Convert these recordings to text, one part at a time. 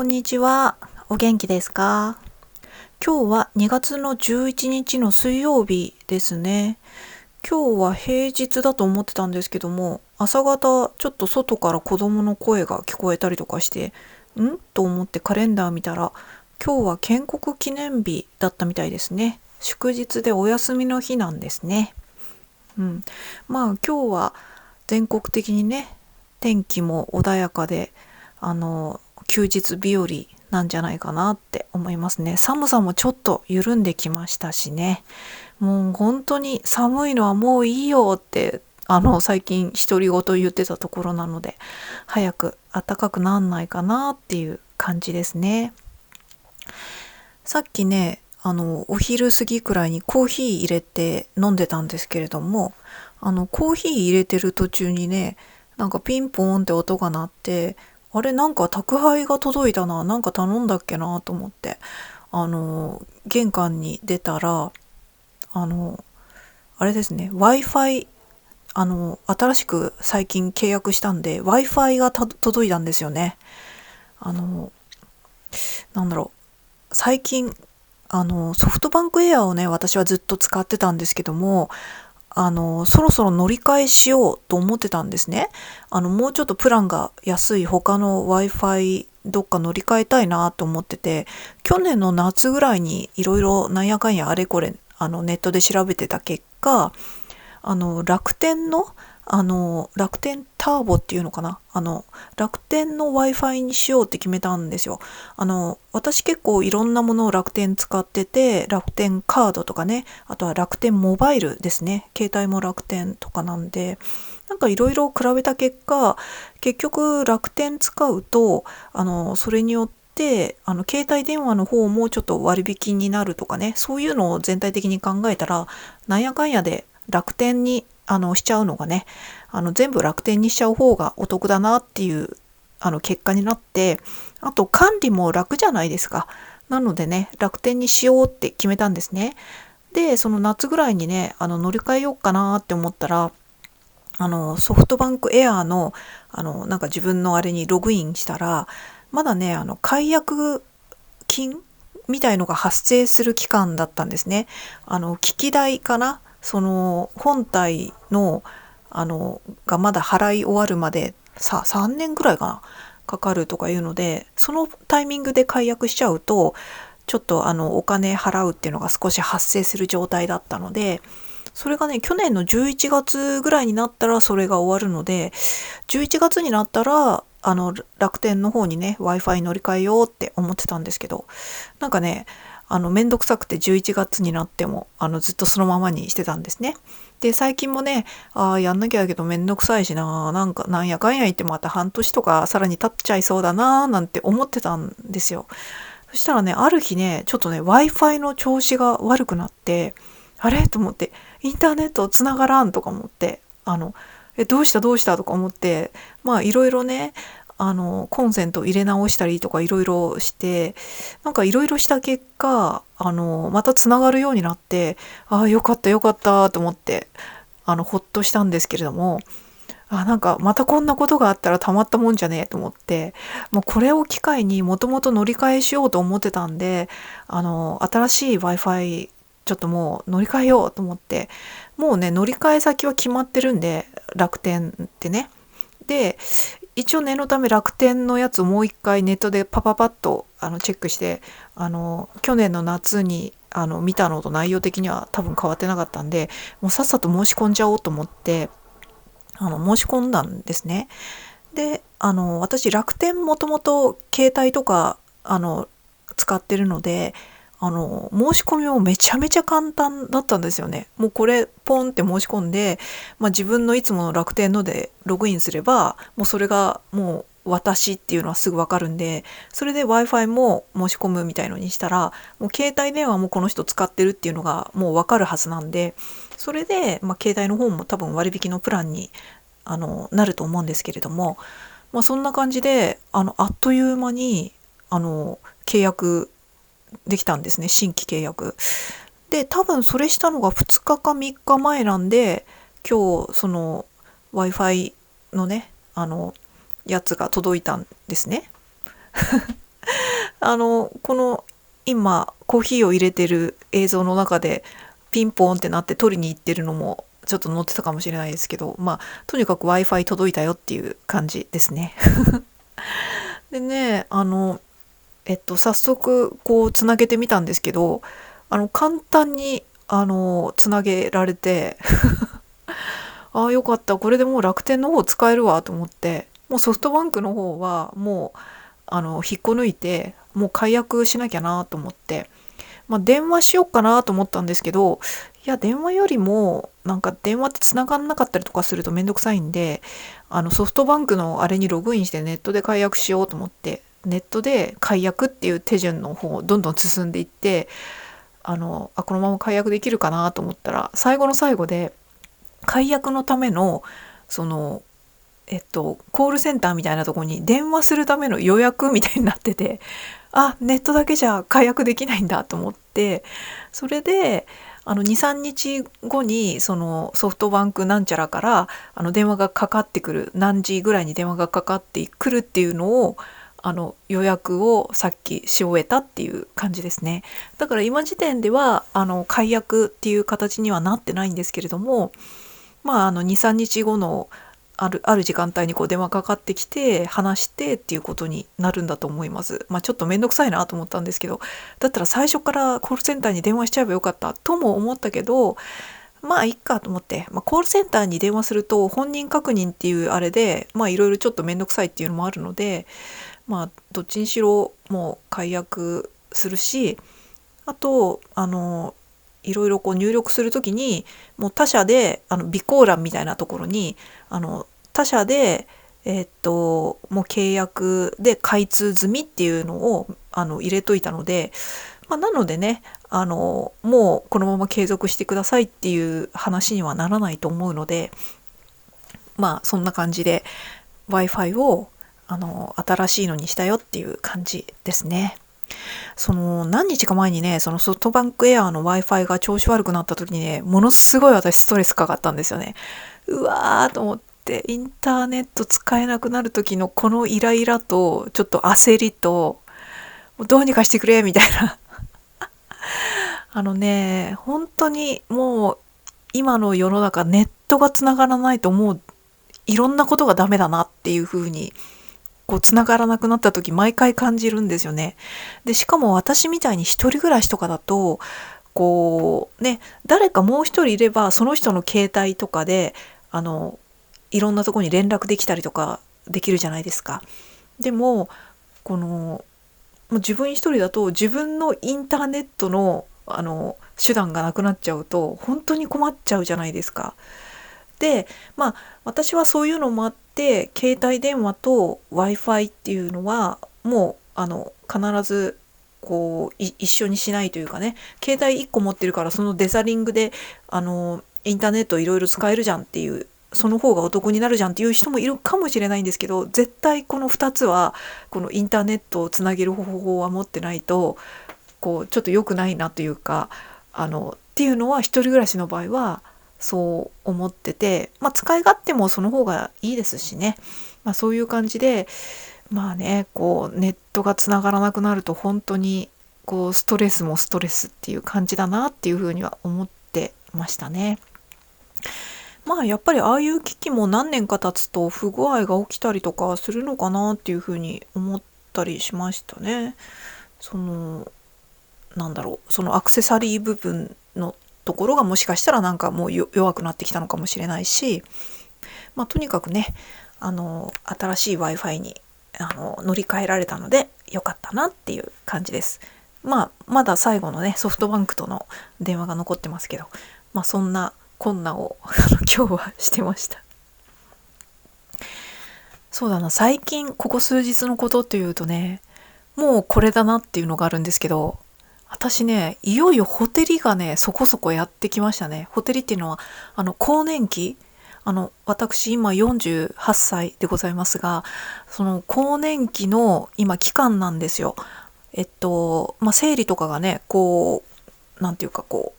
こんにちは。お元気ですか？今日は2月の11日の水曜日ですね。今日は平日だと思ってたんですけども、朝方ちょっと外から子供の声が聞こえたりとかして、と思ってカレンダー見たら、今日は建国記念日だったみたいですね。祝日でお休みの日なんですね。まあ今日は全国的にね、天気も穏やかで、休日日和なんじゃないかなって思いますね。寒さもちょっと緩んできましたしね。もう本当に寒いのはもういいよって、最近独り言言ってたところなので、早く暖かくなんないかなっていう感じですね。さっきね、お昼過ぎくらいにコーヒー入れて飲んでたんですけれども、コーヒー入れてる途中にね、なんかピンポーンって音が鳴って、あれなんか宅配が届いたな、なんか頼んだっけなと思って、玄関に出たら、あの、あれですね、Wi-Fi、新しく最近契約したんで、Wi-Fi が届いたんですよね。あの、なんだろ最近、ソフトバンクエアをね、私はずっと使ってたんですけども、そろそろ乗り換えしようと思ってたんですね。もうちょっとプランが安い他の Wi-Fi どっか乗り換えたいなと思ってて、去年の夏ぐらいにいろいろなんやかんやあれこれ、ネットで調べてた結果、楽天の楽天ターボっていうのかな、楽天の Wi-Fi にしようって決めたんですよ。私結構いろんなものを楽天使ってて、楽天カードとかね、あとは楽天モバイルですね。携帯も楽天とかなんで、なんかいろいろ比べた結果、結局楽天使うと、それによって、携帯電話の方もちょっと割引になるとかね、そういうのを全体的に考えたら、なんやかんやで楽天にしちゃうのがね、全部楽天にしちゃう方がお得だなっていう結果になって、あと管理も楽じゃないですか。なのでね、楽天にしようって決めたんですね。で、その夏ぐらいにね、乗り換えようかなって思ったら、ソフトバンクエアの、なんか自分のあれにログインしたら、まだね、解約金みたいのが発生する期間だったんですね。機器代かな、その本体のがまだ払い終わるまで3年ぐらいかなかかるとかいうので、そのタイミングで解約しちゃうとちょっとお金払うっていうのが少し発生する状態だったので、それがね去年の11月ぐらいになったらそれが終わるので、11月になったら楽天の方にね Wi-Fi 乗り換えようって思ってたんですけど、なんかねめんどくさくて11月になってもずっとそのままにしてたんですね。で最近もね、やんなきゃだけどめんどくさいしな、なんかなんやかんや言ってまた半年とかさらに経っちゃいそうだななんて思ってたんですよ。そしたらね、ある日ね、ちょっとね Wi-Fi の調子が悪くなって、あれと思って、インターネットつながらんとか思って、どうしたどうしたとか思って、まあいろいろね、コンセント入れ直したりとかいろいろして、なんかいろいろした結果、またつながるようになって、よかったよかったと思って、ほっとしたんですけれども、なんかまたこんなことがあったらたまったもんじゃねえと思って、もうこれを機会にもともと乗り換えしようと思ってたんで、新しい Wi-Fi ちょっともう乗り換えようと思って、もうね、乗り換え先は決まってるんで、楽天ってね。で、一応念のため楽天のやつをもう一回ネットでパパパッとチェックして、去年の夏に見たのと内容的には多分変わってなかったんで、もうさっさと申し込んじゃおうと思って、申し込んだんですね。で、私楽天もともと携帯とか使ってるので、申し込みもめちゃめちゃ簡単だったんですよね。もうこれポンって申し込んで、自分のいつもの楽天のでログインすれば、もうそれがもう私っていうのはすぐわかるんで、それで Wi-Fi も申し込むみたいのにしたら、もう携帯電話もこの人使ってるっていうのがもうわかるはずなんで、それで、携帯の方も多分割引のプランになると思うんですけれども、そんな感じであっという間に契約できたんですね、新規契約で。多分それしたのが2日か3日前なんで、今日その Wi-Fi のねやつが届いたんですね。この今コーヒーを入れてる映像の中でピンポーンってなって取りに行ってるのもちょっと載ってたかもしれないですけど、とにかく Wi-Fi 届いたよっていう感じですね。でね、早速こうつなげてみたんですけど、簡単につなげられてああよかった、これでもう楽天の方使えるわと思って、もうソフトバンクの方はもう引っこ抜いてもう解約しなきゃなと思って、電話しようかなと思ったんですけど、いや電話よりもなんか電話って繋がんなかったりとかするとめんどくさいんで、ソフトバンクのあれにログインしてネットで解約しようと思って、ネットで解約っていう手順の方をどんどん進んでいって、このまま解約できるかなと思ったら、最後の最後で解約のためのそのコールセンターみたいなところに電話するための予約みたいになってて、あ、ネットだけじゃ解約できないんだと思って、それで2、3日後にそのソフトバンクなんちゃらから電話がかかってくる、何時ぐらいに電話がかかってくるっていうのを予約をさっきし終えたっていう感じですね。だから今時点では解約っていう形にはなってないんですけれども、2、3日後のある時間帯にこう電話かかってきて話してっていうことになるんだと思います。ちょっとめんどくさいなと思ったんですけど、だったら最初からコールセンターに電話しちゃえばよかったとも思ったけど、いっかと思って、コールセンターに電話すると本人確認っていうあれでいろいろちょっとめんどくさいっていうのもあるので、どっちにしろもう解約するし、あといろいろこう入力するときにもう他社で備考欄みたいなところに他社でもう契約で開通済みっていうのを入れといたので、なのでねもうこのまま継続してくださいっていう話にはならないと思うので、そんな感じで Wi-Fi を新しいのにしたよっていう感じですね。その何日か前にね、そのソフトバンクエアの Wi-Fi が調子悪くなった時にね、ものすごい私ストレスかかったんですよね。うわーと思って、インターネット使えなくなる時のこのイライラとちょっと焦りと、もうどうにかしてくれみたいな本当にもう今の世の中ネットがつながらないともういろんなことがダメだなっていう風にこうつながらなくなった時毎回感じるんですよね。でしかも私みたいに一人暮らしとかだとこうね、誰かもう一人いればその人の携帯とかでいろんなとこに連絡できたりとかできるじゃないですか。でももう自分一人だと自分のインターネットの手段がなくなっちゃうと本当に困っちゃうじゃないですか。で私はそういうのもあって携帯電話と Wi-Fi っていうのはもう必ずこう一緒にしないというかね、携帯1個持ってるからそのデザリングでインターネットいろいろ使えるじゃんっていう、その方がお得になるじゃんっていう人もいるかもしれないんですけど、絶対この2つはこのインターネットをつなげる方法は持ってないとこうちょっと良くないなというかっていうのは一人暮らしの場合はそう思ってて、使い勝手もその方がいいですしね、そういう感じでこうネットがつながらなくなると本当にこうストレスもストレスっていう感じだなっていうふうには思ってましたね。やっぱりああいう機器も何年か経つと不具合が起きたりとかするのかなっていうふうに思ったりしましたね。そのアクセサリー部分のところがもしかしたらなんかもう弱くなってきたのかもしれないし、とにかくね新しい Wi-Fi に乗り換えられたので良かったなっていう感じです。まだ最後のねソフトバンクとの電話が残ってますけど、そんなこんなを今日はしてました。そうだな、最近ここ数日のことっていうとね、もうこれだなっていうのがあるんですけど、私ねいよいよホテリがねそこそこやってきましたね。ホテリっていうのは更年期、私今48歳でございますが、その更年期の今期間なんですよ。生理とかがねこうなんていうかこ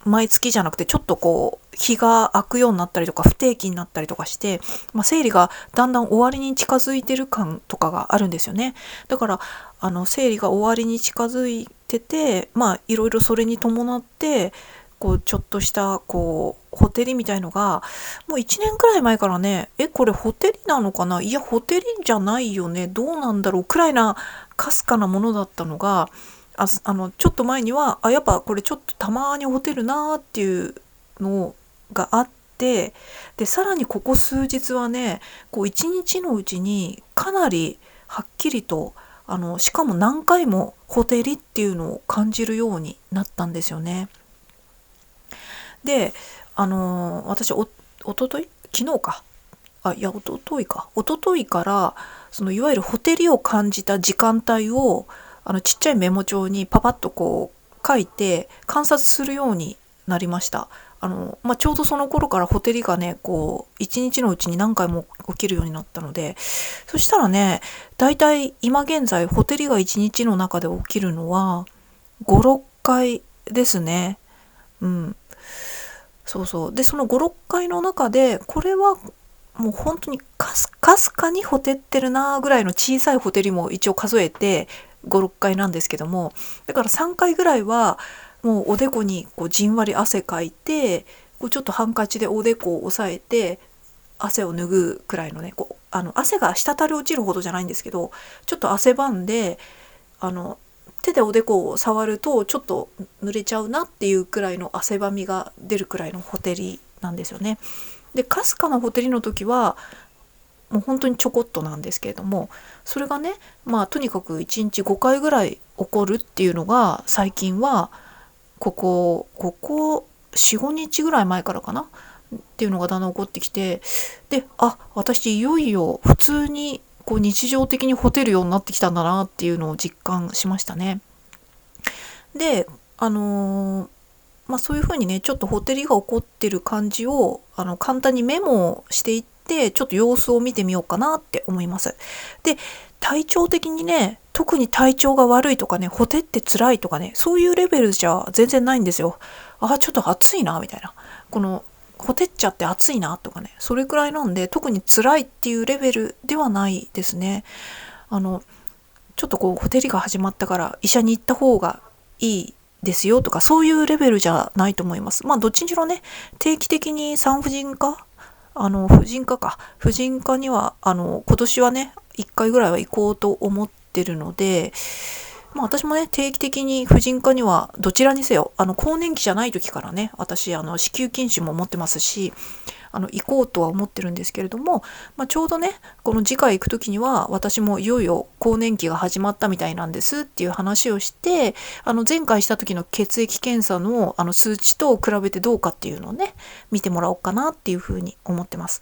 う毎月じゃなくてちょっとこ日が空くようになったりとか不定期になったりとかして、生理がだんだん終わりに近づいてる感とかがあるんですよね。だから生理が終わりに近づいてて、いろいろそれに伴ってちょっとしたほてりみたいのがもう1年くらい前からね、これほてりなのかな、いやほてりじゃないよね、どうなんだろうくらいなかすかなものだったのが、ちょっと前にはやっぱこれちょっとたまにほてるなっていうのがあって、でさらにここ数日はね、一日のうちにかなりはっきりとしかも何回もほてりっていうのを感じるようになったんですよね。で私おととい昨日かおとといからいわゆるほてりを感じた時間帯をちっちゃいメモ帳にパパッと書いて観察するようになりました。ちょうどその頃からほてりがね一日のうちに何回も起きるようになったので、そしたらね、だいたい今現在ほてりが一日の中で起きるのは5、6回ですね。そうそう。でその5、6回の中でこれはもう本当にかすかにほてってるなぐらいの小さいほてりも一応数えて5、6回なんですけども、だから3回ぐらいはもうおでこにじんわり汗かいて、ちょっとハンカチでおでこを押さえて汗を拭うくらいのね、汗が滴り落ちるほどじゃないんですけど、ちょっと汗ばんで手でおでこを触るとちょっと濡れちゃうなっていうくらいの汗ばみが出るくらいのほてりなんですよね。でかすかなほてりの時はもう本当にちょこっとなんですけれども、それがねとにかく1日5回ぐらい起こるっていうのが最近はここ4、5日ぐらい前からかなっていうのがだんだん起こってきて、で私いよいよ普通に日常的にほてるようになってきたんだなっていうのを実感しましたね。でそういうふうにね、ちょっとほてりが起こってる感じを簡単にメモしていってちょっと様子を見てみようかなって思います。で体調的にね、特に体調が悪いとかね、ほてって辛いとかね、そういうレベルじゃ全然ないんですよ。ちょっと暑いなみたいな、ほてっちゃって暑いなとかね、それくらいなんで特に辛いっていうレベルではないですね。ちょっとほてりが始まったから医者に行った方がいいですよとか、そういうレベルじゃないと思います。どっちにしろね、定期的に産婦人科婦人科には今年はね1回ぐらいは行こうと思ってるので、私もね定期的に婦人科にはどちらにせよ更年期じゃない時からね、私子宮筋腫も持ってますし行こうとは思ってるんですけれども、ちょうどねこの次回行く時には私もいよいよ更年期が始まったみたいなんですっていう話をして、前回した時の血液検査の数値と比べてどうかっていうのをね見てもらおうかなっていうふうに思ってます。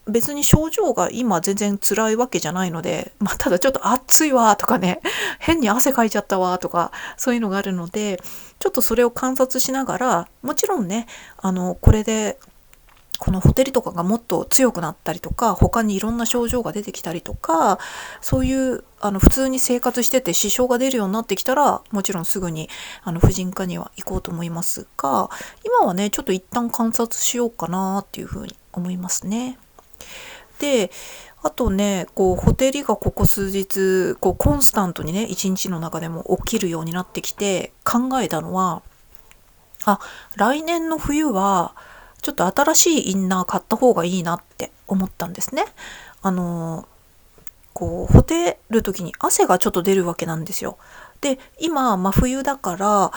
別に症状が今全然辛いわけじゃないので、ただちょっと暑いわとかね、変に汗かいちゃったわとかそういうのがあるので、ちょっとそれを観察しながら、もちろんねこれでこのほてりとかがもっと強くなったりとか、他にいろんな症状が出てきたりとか、そういう普通に生活してて支障が出るようになってきたら、もちろんすぐに婦人科には行こうと思いますが、今はねちょっと一旦観察しようかなっていうふうに思いますね。であとねほてりがここ数日コンスタントにね一日の中でも起きるようになってきて考えたのは、来年の冬はちょっと新しいインナー買った方がいいなって思ったんですね。ほてる時に汗がちょっと出るわけなんですよ。で今真冬だから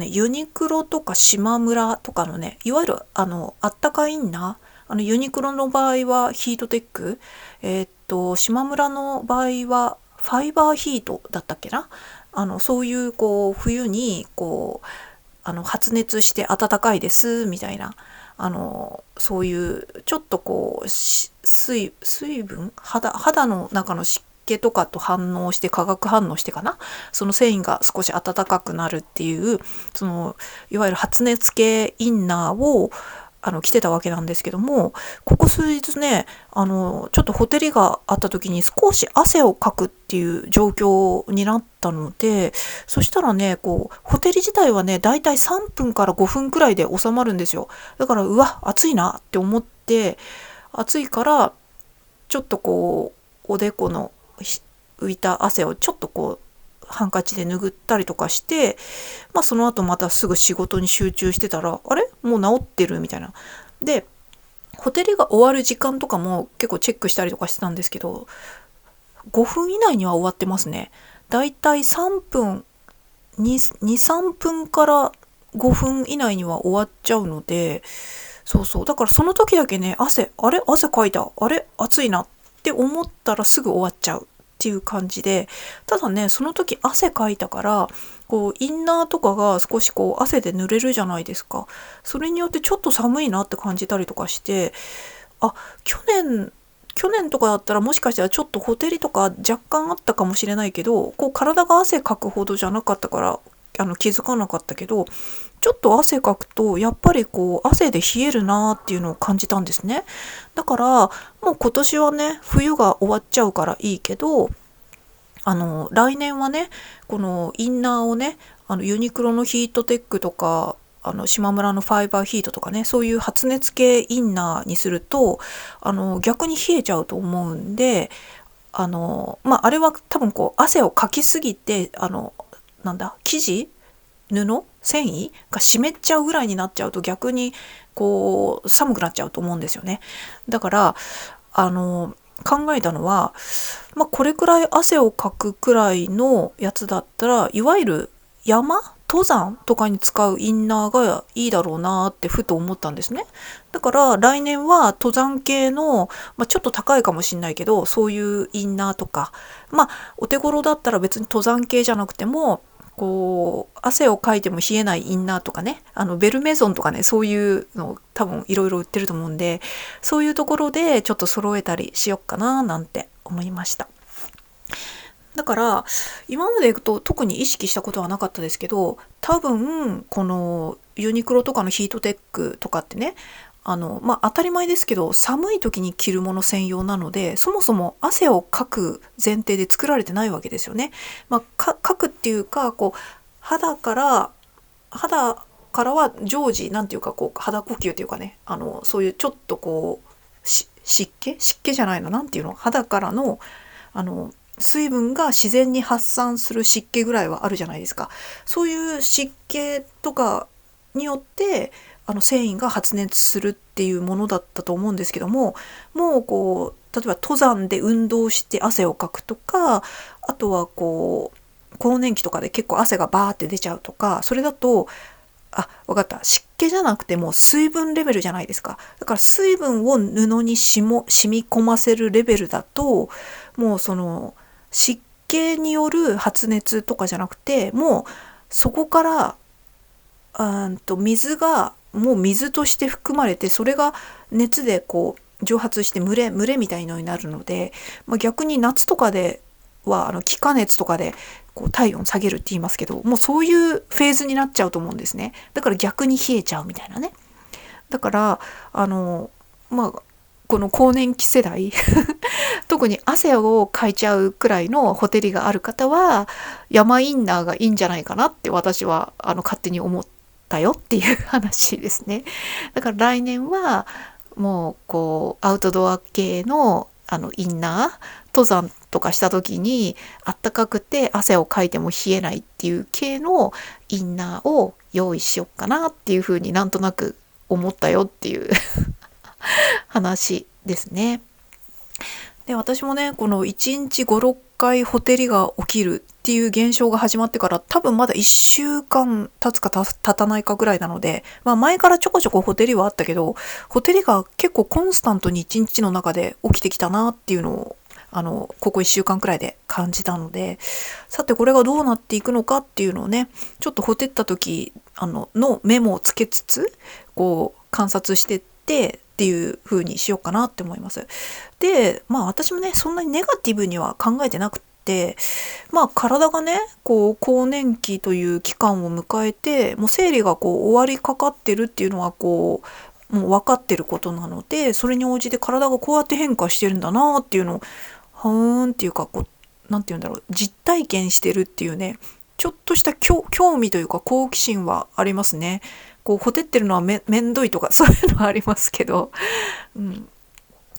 ユニクロとかしまむらとかのね、いわゆるあったかインナー、ユニクロの場合はヒートテック、しまむらの場合はファイバーヒートだったっけな、そういう冬に発熱して暖かいですみたいな、そういうちょっと水分肌の中の湿気とかと反応して化学反応してかな、その繊維が少し暖かくなるっていう、いわゆる発熱系インナーを来てたわけなんですけども、ここ数日ね、ちょっとほてりがあった時に少し汗をかくっていう状況になったので、そしたらね、ほてり自体はね、だいたい3分から5分くらいで収まるんですよ。だから、うわ、暑いなって思って、暑いから、ちょっとおでこの浮いた汗をちょっとハンカチで拭ったりとかして、その後またすぐ仕事に集中してたら、あれもう治ってるみたいな。で、ホテルが終わる時間とかも結構チェックしたりとかしてたんですけど、5分以内には終わってますね。だいたい3分、2、3分から5分以内には終わっちゃうので、そうそう。だからその時だけね、汗かいた。暑いなって思ったらすぐ終わっちゃうっていう感じで、ただね、その時汗かいたから、インナーとかが少し汗で濡れるじゃないですか。それによってちょっと寒いなって感じたりとかして、あ、去年とかだったらもしかしたらちょっとほてりとか若干あったかもしれないけど、体が汗かくほどじゃなかったから、気づかなかったけど、ちょっと汗かくとやっぱり汗で冷えるなーっていうのを感じたんですね。だからもう今年はね、冬が終わっちゃうからいいけど、来年はね、このインナーをね、ユニクロのヒートテックとか、島村のファイバーヒートとかね、そういう発熱系インナーにすると、逆に冷えちゃうと思うんで、あれは多分汗をかきすぎて、生地繊維が湿っちゃうぐらいになっちゃうと逆に寒くなっちゃうと思うんですよね。だから考えたのは、これくらい汗をかくくらいのやつだったら、いわゆる登山とかに使うインナーがいいだろうなってふと思ったんですね。だから来年は登山系の、ちょっと高いかもしんないけど、そういうインナーとか、お手頃だったら別に登山系じゃなくても、汗をかいても冷えないインナーとかね、ベルメゾンとかね、そういうの多分いろいろ売ってると思うんで、そういうところでちょっと揃えたりしよっかななんて思いました。だから今までいくと特に意識したことはなかったですけど、多分このユニクロとかのヒートテックとかってね、当たり前ですけど寒い時に着るもの専用なので、そもそも汗をかく前提で作られてないわけですよね。かくっていうか肌からは常時なんていうか肌呼吸というかね、そういうちょっと湿気じゃないの、なんていうの、肌からの水分が自然に発散する湿気ぐらいはあるじゃないですか。そういう湿気とかによって繊維が発熱するっていうものだったと思うんですけども、もう例えば登山で運動して汗をかくとか、あとは更年期とかで結構汗がバーって出ちゃうとか、それだとわかった。湿気じゃなくても水分レベルじゃないですか。だから水分を布に染み込ませるレベルだと、もうその湿気による発熱とかじゃなくて、もうそこから水がもう水として含まれて、それが熱で蒸発して蒸れみたいのになるので、逆に夏とかでは気化熱とかで体温下げるって言いますけど、もうそういうフェーズになっちゃうと思うんですね。だから逆に冷えちゃうみたいなね。だからこの更年期世代特に汗をかいちゃうくらいのほてりがある方は山インナーがいいんじゃないかなって私は勝手に思ったよっていう話ですね。だから来年はもうアウトドア系のインナー、登山とかした時にあったかくて汗をかいても冷えないっていう系のインナーを用意しようかなっていうふうになんとなく思ったよっていう話ですね。で、私もね、この1日5、6回ほてりが起きるっていう現象が始まってから多分まだ1週間経つか経たないかぐらいなので、前からちょこちょこほてりはあったけど、ほてりが結構コンスタントに1日の中で起きてきたなっていうのをここ1週間くらいで感じたので、さてこれがどうなっていくのかっていうのをね、ちょっとほてった時のメモをつけつつ観察してっていう風にしようかなって思います。で、私もね、そんなにネガティブには考えてなくて、体がね、更年期という期間を迎えて、もう生理が終わりかかってるっていうのはもう分かってることなので、それに応じて体がこうやって変化してるんだなっていうのをはーんっていうか、こうなんて言うんだろう、実体験してるっていうね、ちょっとした興味というか好奇心はありますね。こうほてってるのはめんどいとかそういうのはありますけど、うん、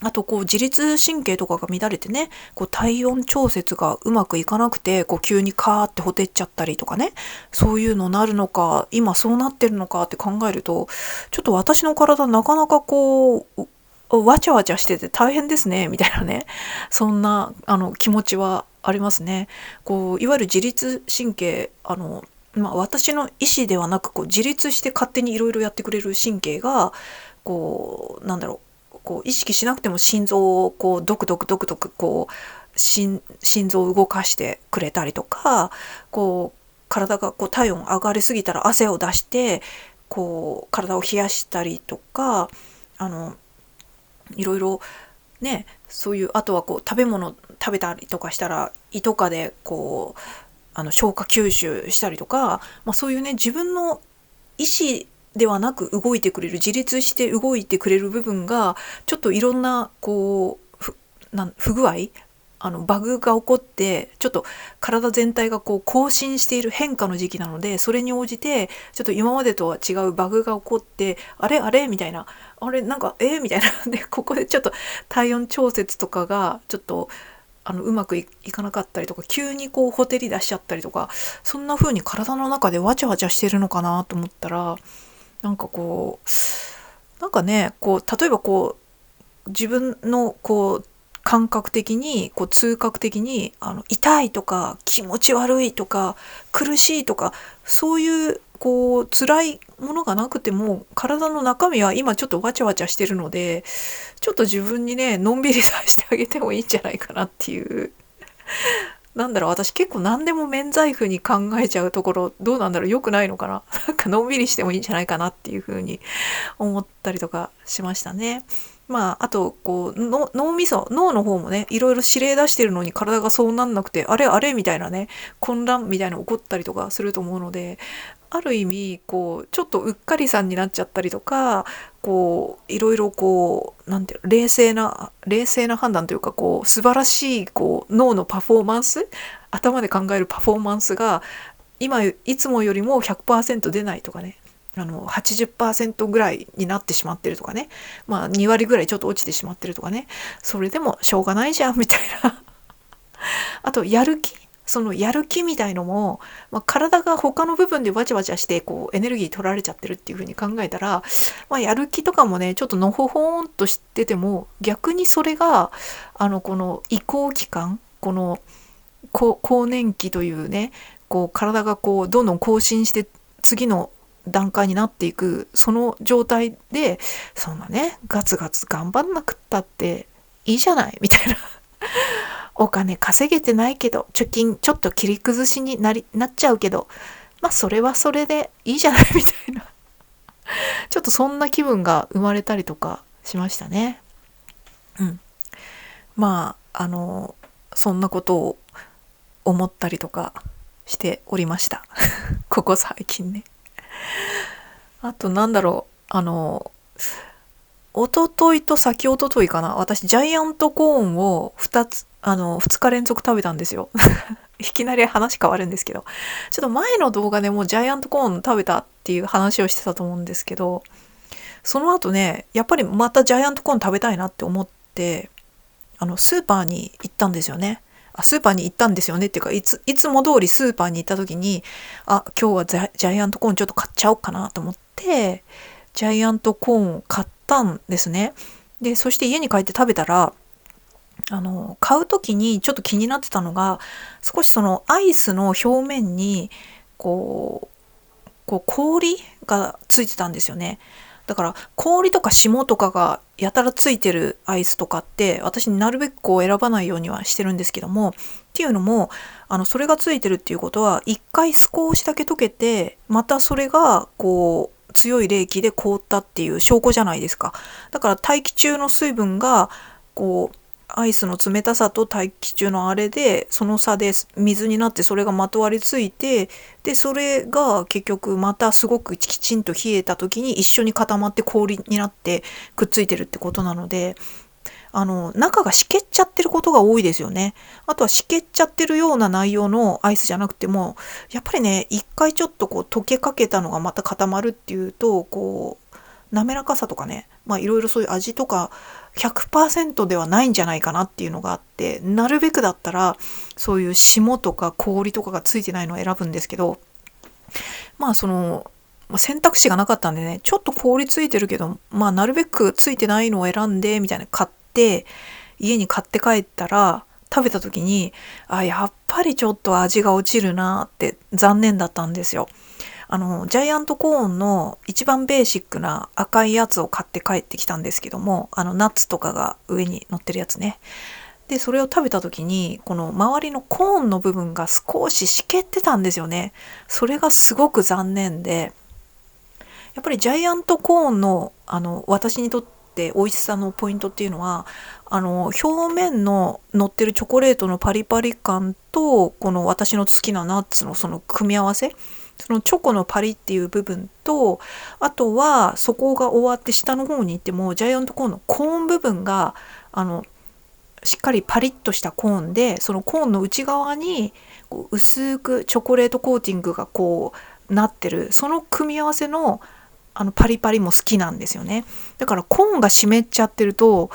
あとこう自律神経とかが乱れてね、こう体温調節がうまくいかなくて、こう急にカーってほてっちゃったりとかね、そういうのなるのか、今そうなってるのかって考えると、ちょっと私の体なかなかこうわちゃわちゃしてて大変ですねみたいなね、そんな気持ちはありますね。こういわゆる自律神経、私の意思ではなく、こう自律して勝手にいろいろやってくれる神経が、こうなんだろう、こう意識しなくても心臓をこうドクドクドクドクこう心臓を動かしてくれたりとか、こう体がこう体温上がりすぎたら汗を出してこう体を冷やしたりとか、いろいろね、そういう、あとはこう食べ物食べたりとかしたら胃とかでこう消化吸収したりとか、そういうね、自分の意思ではなく動いてくれる、自立して動いてくれる部分がちょっといろんなこう不具合、バグが起こって、ちょっと体全体がこう更新している変化の時期なので、それに応じてちょっと今までとは違うバグが起こって、あれあれみたいな、あれなんかみたいなで、ここでちょっと体温調節とかがちょっとうまくいかなかったりとか、急にこうほてり出しちゃったりとか、そんな風に体の中でわちゃわちゃしてるのかなと思ったら、なんかこうなんかね、こう例えばこう自分のこう感覚的に、こう痛覚的に痛いとか気持ち悪いとか苦しいとか、そういうこう辛いものがなくても、体の中身は今ちょっとわちゃわちゃしてるので、ちょっと自分にね、のんびりさせてあげてもいいんじゃないかなっていう。なんだろう、私結構何でも免罪符に考えちゃうところ、どうなんだろう、良くないのかな。なんかのんびりしてもいいんじゃないかなっていう風に思ったりとかしましたね。あとこう脳の方もね、いろいろ指令出してるのに体がそうなんなくて、あれあれみたいなね、混乱みたいなの起こったりとかすると思うので、ある意味こうちょっとうっかりさんになっちゃったりとか、こういろいろこうなんていうの、冷静な判断というか、こう素晴らしいこう脳のパフォーマンス、頭で考えるパフォーマンスがいつもよりも 100% 出ないとかね、80% ぐらいになってしまってるとかね、2割ぐらいちょっと落ちてしまってるとかね、それでもしょうがないじゃんみたいな。あとそのやる気みたいのも、体が他の部分でわちゃわちゃしてこうエネルギー取られちゃってるっていう風に考えたら、やる気とかもね、ちょっとのほほんとしてても、逆にそれがこの移行期間、この更年期というね、こう体がこうどんどん更新して次の段階になっていく、その状態で、そんなねガツガツ頑張んなくったっていいじゃないみたいな。お金稼げてないけど貯金ちょっと切り崩しになっちゃうけど、それはそれでいいじゃないみたいな。ちょっとそんな気分が生まれたりとかしましたね。うん。そんなことを思ったりとかしておりました。ここ最近ね。あとなんだろう、一昨日と先一昨日かな、私ジャイアントコーンを2日連続食べたんですよ。いきなり話変わるんですけど、ちょっと前の動画でもジャイアントコーン食べたっていう話をしてたと思うんですけど、その後ね、やっぱりまたジャイアントコーン食べたいなって思って、スーパーに行ったんですよね。スーパーに行ったんですよねっていうか、いつも通りスーパーに行った時に、今日はジャイアントコーンちょっと買っちゃおうかなと思って、ジャイアントコーンを買ったんですね。で、そして家に帰って食べたら、買う時にちょっと気になってたのが、少しそのアイスの表面にこう氷がついてたんですよね。だから氷とか霜とかがやたらついてるアイスとかって、私なるべくこう選ばないようにはしてるんですけども、っていうのもそれがついてるっていうことは、一回少しだけ溶けて、またそれがこう強い冷気で凍ったっていう証拠じゃないですか。だから大気中の水分がこうアイスの冷たさと大気中のあれでその差で水になってそれがまとわりついて、でそれが結局またすごくきちんと冷えた時に一緒に固まって氷になってくっついてるってことなので、中がしけっちゃってることが多いですよね。あとはしけっちゃってるような内容のアイスじゃなくても、やっぱりね、一回ちょっとこう溶けかけたのがまた固まるっていうと、こう滑らかさとかね、いろいろそういう味とか100% ではないんじゃないかなっていうのがあって、なるべくだったらそういう霜とか氷とかがついてないのを選ぶんですけど、選択肢がなかったんでね、ちょっと氷ついてるけど、なるべくついてないのを選んでみたいな買って、家に買って帰ったら食べた時に、やっぱりちょっと味が落ちるなって残念だったんですよ。ジャイアントコーンの一番ベーシックな赤いやつを買って帰ってきたんですけども、ナッツとかが上に乗ってるやつね。で、それを食べた時に、この周りのコーンの部分が少ししけってたんですよね。それがすごく残念で、やっぱりジャイアントコーンの、私にとって美味しさのポイントっていうのは、表面の乗ってるチョコレートのパリパリ感と、この私の好きなナッツのその組み合わせ、そのチョコのパリっていう部分と、あとはそこが終わって下の方に行ってもジャイアントコーンのコーン部分がしっかりパリッとしたコーンで、そのコーンの内側にこう薄くチョコレートコーティングがこうなってる、その組み合わせのパリパリも好きなんですよね。だからコーンが湿っちゃってると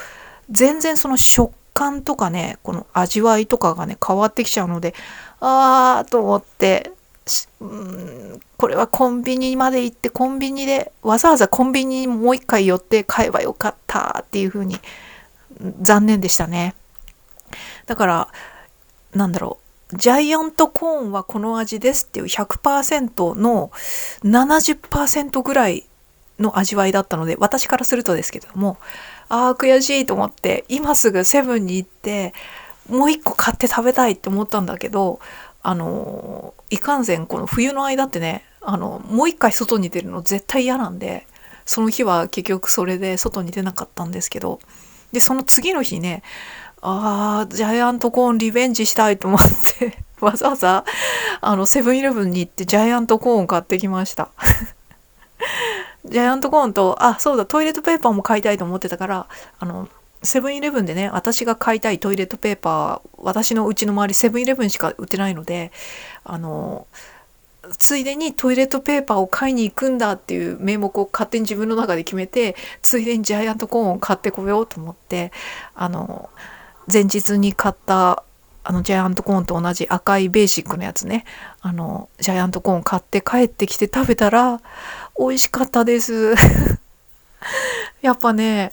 全然その食感とかね、この味わいとかがね変わってきちゃうので、と思って、これはコンビニまで行って、コンビニでわざわざコンビニにもう一回寄って買えばよかったっていう風に残念でしたね。だからジャイアントコーンはこの味ですっていう 100% の 70% ぐらいの味わいだったので、私からするとですけども、悔しいと思って、今すぐセブンに行ってもう一個買って食べたいって思ったんだけど、いかんせんこの冬の間ってね、もう一回外に出るの絶対嫌なんで、その日は結局それで外に出なかったんですけど、でその次の日ね、ジャイアントコーンリベンジしたいと思ってわざわざセブンイレブンに行ってジャイアントコーン買ってきました。ジャイアントコーンと、そうだ、トイレットペーパーも買いたいと思ってたから、セブンイレブンでね、私が買いたいトイレットペーパー、私のうちの周りセブンイレブンしか売ってないので、ついでにトイレットペーパーを買いに行くんだっていう名目を勝手に自分の中で決めて、ついでにジャイアントコーンを買ってこようと思って、前日に買ったジャイアントコーンと同じ赤いベーシックのやつね、ジャイアントコーン買って帰ってきて食べたら美味しかったですやっぱね、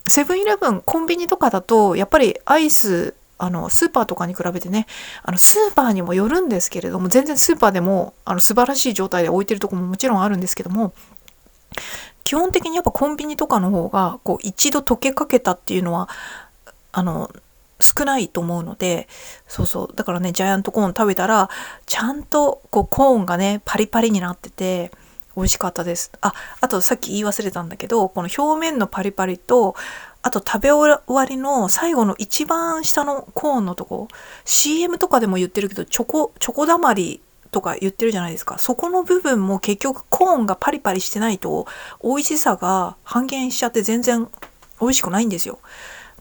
セブンイレブン、コンビニとかだとやっぱりアイス、スーパーとかに比べてね、スーパーにもよるんですけれども、全然スーパーでも素晴らしい状態で置いてるところももちろんあるんですけども、基本的にやっぱコンビニとかの方がこう一度溶けかけたっていうのは少ないと思うので、だからね、ジャイアントコーン食べたらちゃんとこうコーンがねパリパリになってて美味しかったです。あとさっき言い忘れたんだけど、この表面のパリパリと、あと食べ終わりの最後の一番下のコーンのとこ、 CM とかでも言ってるけどチョコだまりとか言ってるじゃないですか。そこの部分も結局コーンがパリパリしてないと美味しさが半減しちゃって全然美味しくないんですよ。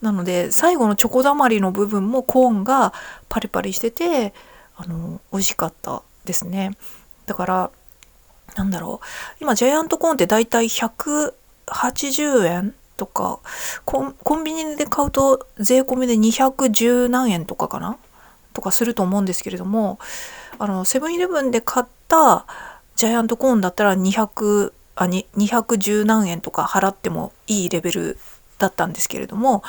なので最後のチョコだまりの部分もコーンがパリパリしてて美味しかったですね。だから今ジャイアントコーンってだいたい180円とか、コンビニで買うと税込みで210何円とかかなとかすると思うんですけれども、セブンイレブンで買ったジャイアントコーンだったら210何円とか払ってもいいレベルだったんですけれども、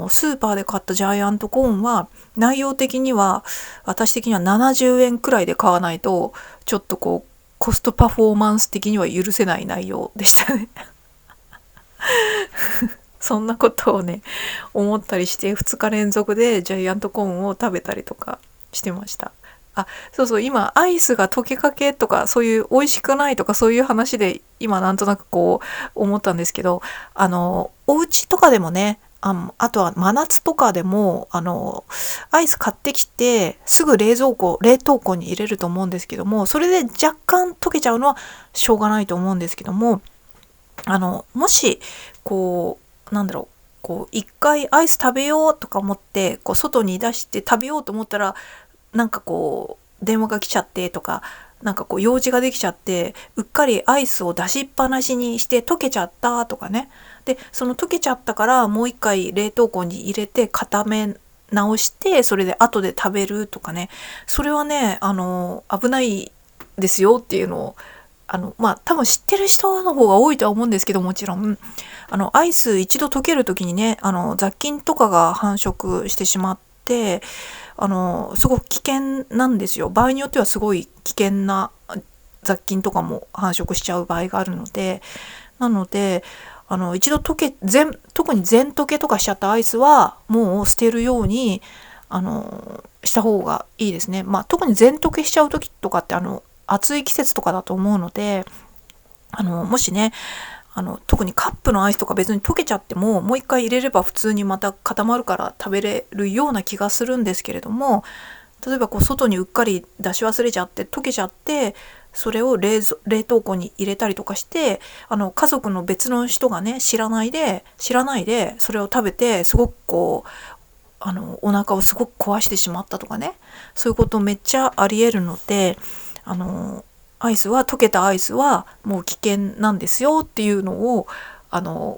スーパーで買ったジャイアントコーンは内容的には私的には70円くらいで買わないとちょっとこうコストパフォーマンス的には許せない内容でしたねそんなことをね思ったりして、2日連続でジャイアントコーンを食べたりとかしてました。今アイスが溶けかけとかそういう美味しくないとかそういう話で今なんとなくこう思ったんですけど、お家とかでもね、あとは真夏とかでもアイス買ってきてすぐ冷凍庫に入れると思うんですけども、それで若干溶けちゃうのはしょうがないと思うんですけども、もしこうなんだろう、こう一回アイス食べようとか思ってこう外に出して食べようと思ったら、なんかこう電話が来ちゃってとか、なんかこう用事ができちゃってうっかりアイスを出しっぱなしにして溶けちゃったとかね。でその溶けちゃったからもう一回冷凍庫に入れて固め直して、それで後で食べるとかね。それはね危ないですよっていうのを多分知ってる人の方が多いとは思うんですけど、もちろんアイス一度溶ける時にね雑菌とかが繁殖してしまって、すごく危険なんですよ。場合によってはすごい危険な雑菌とかも繁殖しちゃう場合があるので、なので一度特に全溶けとかしちゃったアイスはもう捨てるようにした方がいいですね。特に全溶けしちゃう時とかって暑い季節とかだと思うので、もしね特にカップのアイスとか別に溶けちゃってももう一回入れれば普通にまた固まるから食べれるような気がするんですけれども、例えばこう外にうっかり出し忘れちゃって溶けちゃって、それを冷凍庫に入れたりとかして、家族の別の人がね知らないでそれを食べて、すごくこうお腹をすごく壊してしまったとかね、そういうことめっちゃありえるので、溶けたアイスはもう危険なんですよっていうのを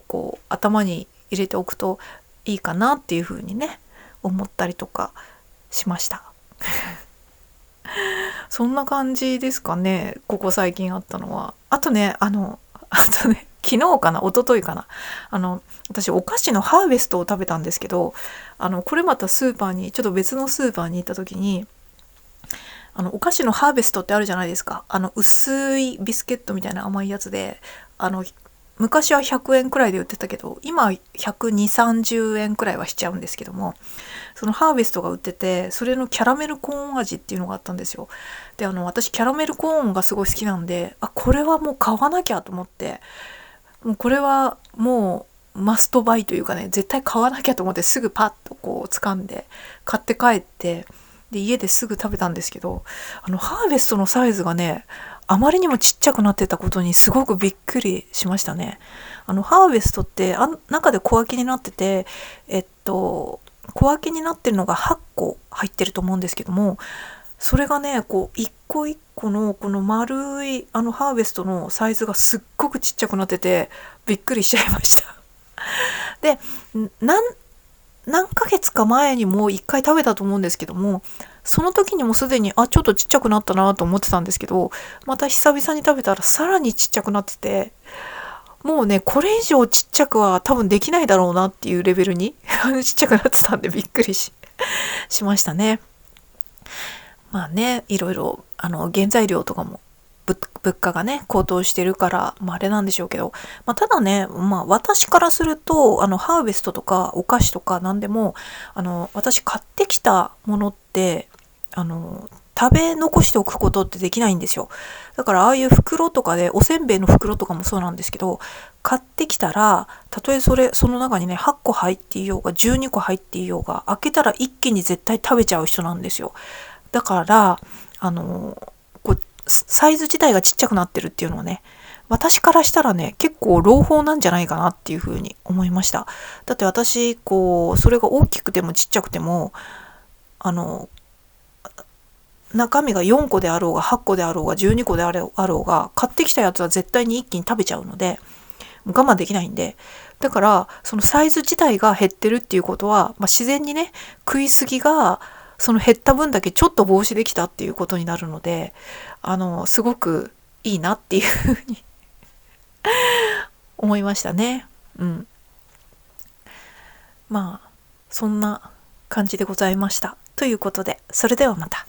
こう頭に入れておくといいかなっていうふうにね思ったりとかしました。そんな感じですかね、ここ最近あったのは。あとね昨日かな一昨日かな、私お菓子のハーベストを食べたんですけど、これまたちょっと別のスーパーに行った時にお菓子のハーベストってあるじゃないですか。薄いビスケットみたいな甘いやつで、昔は100円くらいで売ってたけど、今120、30円くらいはしちゃうんですけども、そのハーベストが売ってて、それのキャラメルコーン味っていうのがあったんですよ。で、私キャラメルコーンがすごい好きなんで、これはもう買わなきゃと思って、もうこれはもうマストバイというかね、絶対買わなきゃと思ってすぐパッとこう掴んで買って帰って、で家ですぐ食べたんですけど、ハーベストのサイズがねあまりにもちっちゃくなってたことにすごくびっくりしましたね。ハーベストって中で小分けになってて、小分けになってるのが8個入ってると思うんですけども、それがねこう一個一個のこの丸いハーベストのサイズがすっごくちっちゃくなっててびっくりしちゃいました。で何ヶ月か前にも一回食べたと思うんですけども、その時にもすでにちょっとちっちゃくなったなと思ってたんですけど、また久々に食べたらさらにちっちゃくなってて、もうねこれ以上ちっちゃくは多分できないだろうなっていうレベルにちっちゃくなってたんでびっくりしましたね。いろいろ原材料とかも物価がね高騰してるから、あれなんでしょうけど、ただね私からするとハーベストとかお菓子とか何でも私買ってきたものって食べ残しておくことってできないんですよ。だからああいう袋とかでおせんべいの袋とかもそうなんですけど、買ってきたらたとえその中にね8個入っていようが12個入っていようが開けたら一気に絶対食べちゃう人なんですよ。だからこうサイズ自体がちっちゃくなってるっていうのはね、私からしたらね結構朗報なんじゃないかなっていうふうに思いました。だって私それが大きくてもちっちゃくても中身が4個であろうが8個であろうが12個であろうが買ってきたやつは絶対に一気に食べちゃうので、我慢できないんで、だからそのサイズ自体が減ってるっていうことは、自然にね食いすぎがその減った分だけちょっと防止できたっていうことになるので、すごくいいなっていうふうに思いましたね。そんな感じでございました。ということで、それではまた。